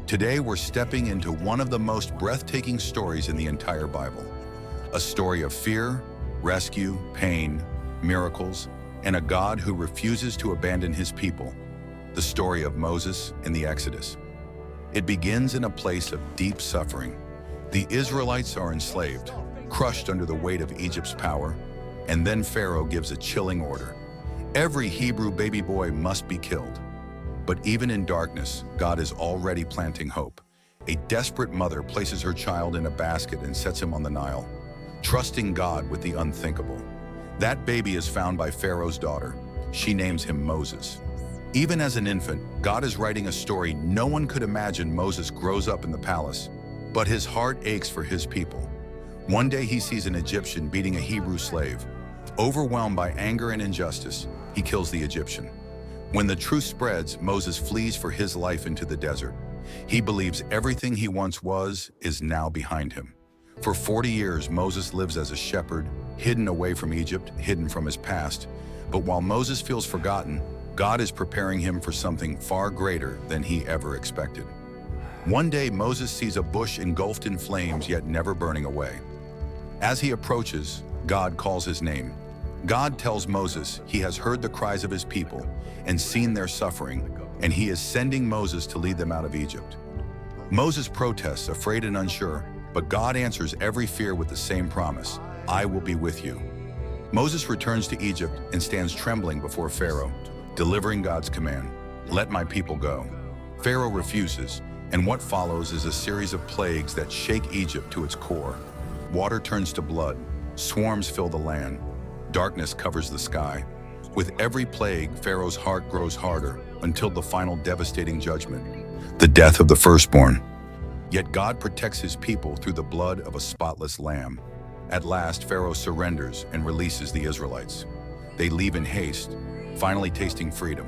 Today we're stepping into one of the most breathtaking stories in the entire Bible. A story of fear, rescue, pain, miracles, and a God who refuses to abandon his people. The story of Moses and the Exodus. It begins in a place of deep suffering. The Israelites are enslaved, crushed under the weight of Egypt's power, and then Pharaoh gives a chilling order. Every Hebrew baby boy must be killed. But even in darkness, God is already planting hope. A desperate mother places her child in a basket and sets him on the Nile, trusting God with the unthinkable. That baby is found by Pharaoh's daughter. She names him Moses. Even as an infant, God is writing a story no one could imagine. Moses grows up in the palace, but his heart aches for his people. One day he sees an Egyptian beating a Hebrew slave. Overwhelmed by anger and injustice, he kills the Egyptian. When the truth spreads, Moses flees for his life into the desert. He believes everything he once was is now behind him. For 40 years, Moses lives as a shepherd, hidden away from Egypt, hidden from his past. But while Moses feels forgotten, God is preparing him for something far greater than he ever expected. One day, Moses sees a bush engulfed in flames yet never burning away. As he approaches, God calls his name. God tells Moses he has heard the cries of his people and seen their suffering, and he is sending Moses to lead them out of Egypt. Moses protests, afraid and unsure, but God answers every fear with the same promise: I will be with you. Moses returns to Egypt and stands trembling before Pharaoh, delivering God's command, "Let my people go." Pharaoh refuses, and what follows is a series of plagues that shake Egypt to its core. Water turns to blood, swarms fill the land, darkness covers the sky. With every plague, Pharaoh's heart grows harder until the final devastating judgment, the death of the firstborn. Yet God protects his people through the blood of a spotless lamb. At last, Pharaoh surrenders and releases the Israelites. They leave in haste, finally tasting freedom.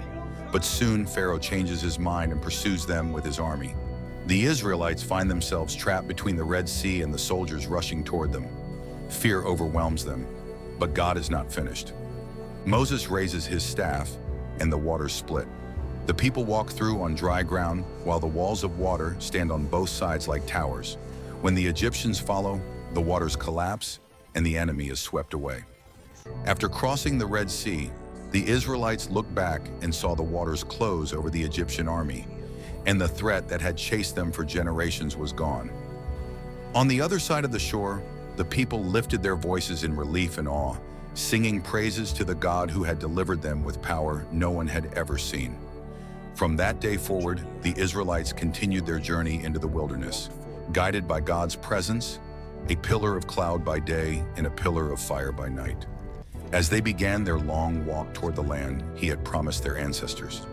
But soon, Pharaoh changes his mind and pursues them with his army. The Israelites find themselves trapped between the Red Sea and the soldiers rushing toward them. Fear overwhelms them, but God is not finished. Moses raises his staff, and the waters split. The people walk through on dry ground, while the walls of water stand on both sides like towers. When the Egyptians follow, the waters collapse, and the enemy is swept away. After crossing the Red Sea, the Israelites looked back and saw the waters close over the Egyptian army, and the threat that had chased them for generations was gone. On the other side of the shore, the people lifted their voices in relief and awe, singing praises to the God who had delivered them with power no one had ever seen. From that day forward, the Israelites continued their journey into the wilderness, guided by God's presence, a pillar of cloud by day and a pillar of fire by night, as they began their long walk toward the land he had promised their ancestors.